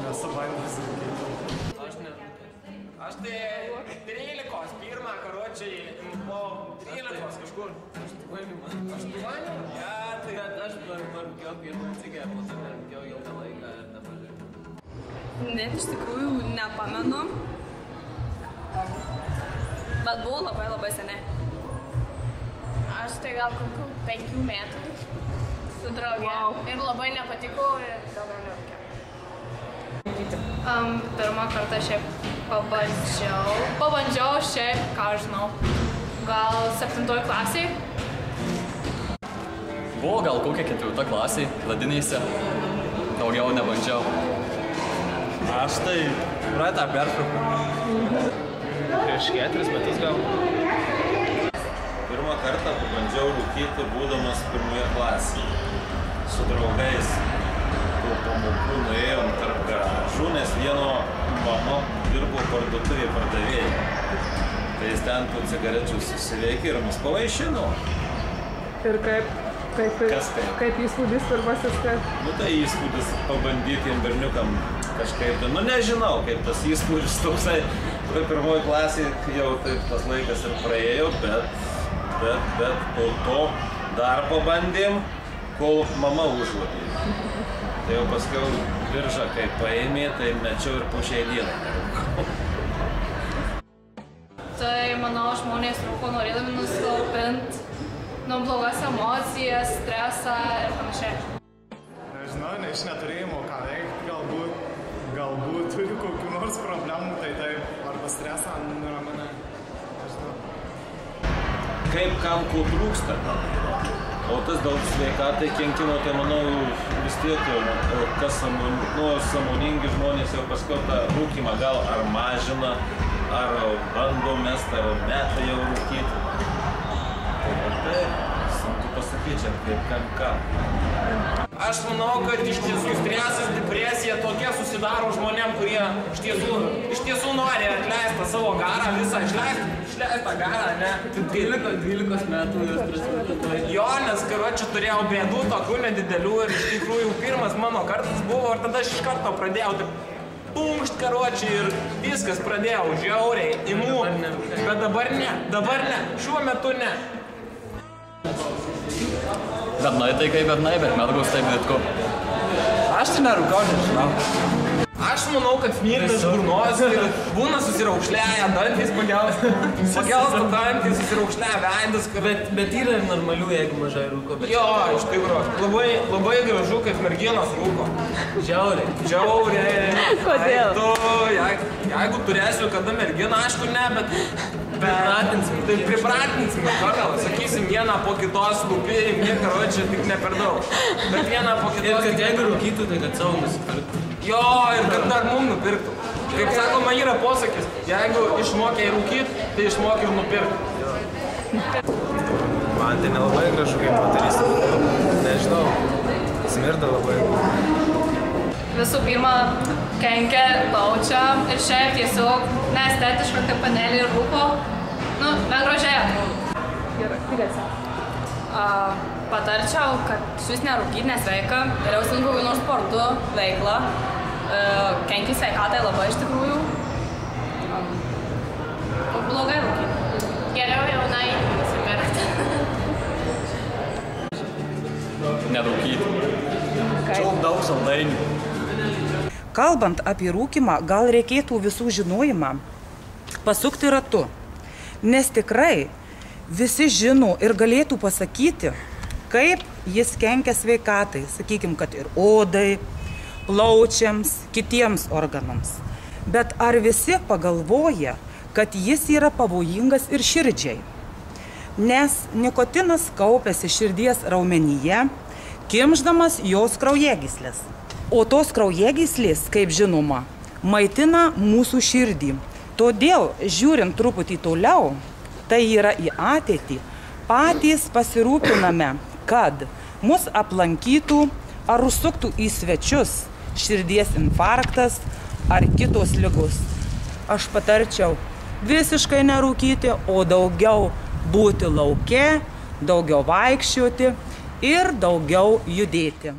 Nesu bandęs rūkyti. Aš tai 13, pirmą karočiai, po 13 kažkur. 8? Ja, tai aš rūkiau pirmą cigarę, po to rūkiau ilgą laiką ir dabar. Net iš tikrųjų nepamenu, bet buvau labai seniai. Aš tai gal kokių 5 metų su drauge ir labai nepatiko ir daugiau nerūkiau. Pirmą kartą šiaip pabandžiau šiaip, ką aš žinau, gal 7 klasiai. Buvo gal kokia 4 klasiai, ladinėse, daugiau nebandžiau. Aš tai praeitą pertrauką. Prieš 4 metus gal. Pirmą kartą pabandžiau rūkyti būdamas 1 klasėje. Su draugais po pamokų nuėjom tarp garažų, nes vieno mama dirbo parduotuvėje pardavėjai. Tai jis ten tų cigarečių susiveikė ir mus pavaišino. Ir kaip įspūdis pirmasis, kad... Nu tai įspūdis pabandytiem berniukam kažkaip, nu nežinau, kaip tas įspūdis toksai. Tai 1 klasėje jau taip tas laikas ir praėjo, bet po to dar pabandėm, kol mama užuodė. Tai jau paskiau biržą kaip paėmė, tai mečiau ir po šiai dienai nerūkau. Tai manau, žmonės rūko norėdami nuslopinti nuo blogas emocijas, stresą ir panašiai. Nežinau, iš neturėjimo ką veikti, galbūt turi kokių nors problemų, tai taip, arba stresą nuramina, nežinau. Kaip kam ko trūksta, o tas daug sveikatai kenkimo, tai manau vis tiek, kas sąmoningi žmonės jau paskui tą rūkymą gal ar mažina, ar bando mest, ar meta jau rūkyti. Tai sunku pasakyti, kaip kam ką. Aš manau, kad iš tiesų stresas, depresija tokie susidaro žmonėm, kurie iš tiesų nori atleisti savo garą, visą išleisti tą garą, ne? 12 metų jau stresuoju. Jo, nes karočią turėjau bėdų tokių nedidelių ir iš tikrųjų pirmas mano kartas buvo ir tada aš iš karto pradėjau taip punkšt karočiai ir viskas pradėjau žiauriai, imu, bet dabar ne, šiuo metu ne. Bernai tai kaip Bernai, bet mergos taip netko. Aš tai nerūkau, nežinau. Aš manau, kad smirda iš burnos ir būna susiraukšliaja dantys, pagelsta dantys, susiraukšliaja veidas. Bet yra ir normalių, jeigu mažai rūko. Jo, iš tikrųjų, labai gražu, kaip merginos rūko. Žiauriai. Kodėl? Jeigu turėsiu kada merginą, aišku ne, bet pripratinsim, gal, sakysim, vieną po kitos lūpį, karočią, tik ne per daug. Bet vieną po kitos... Ir kad jeigu rūkytų, tai kad savo nusipirktų. Jo, ir kad dar mum nupirktų. Kaip sakoma, yra posakis, jeigu išmokė rūkyti, tai išmokė ir nupirkti. Man tai nelabai gražu kaip moteris. Nežinau, smirda labai. Visų pirma, kenkia plaučia ir šiaip tiesiog neestetiška, kaip panelį ir rūko. Nu, negražiai atrodo. Gerai, tikėsi. Patarčiau, kad šis nerūkyti nesveika, geriau sunku kokiu nors sportu, veiklą, kenkia sveikatai labai iš tikrųjų. Blogai rūkyti. Geriau jaunai nusipirkti. Nerūkyti. Čiau daug saldainių. Kalbant apie rūkymą, gal reikėtų visų žinojimą pasukti ratu, nes tikrai visi žino ir galėtų pasakyti, kaip jis kenkia sveikatai, sakykim, kad ir odai, plaučiams, kitiems organams. Bet ar visi pagalvoja, kad jis yra pavojingas ir širdžiai? Nes nikotinas kaupiasi širdies raumenyje, kimšdamas jos kraujagyslės. O tos kraujagyslės, kaip žinoma, maitina mūsų širdį. Todėl, žiūrint truputį toliau, tai yra į ateitį, patys pasirūpiname, kad mus aplankytų ar užsuktų į svečius širdies infarktas ar kitos ligos. Aš patarčiau visiškai nerūkyti, o daugiau būti lauke, daugiau vaikščioti ir daugiau judėti.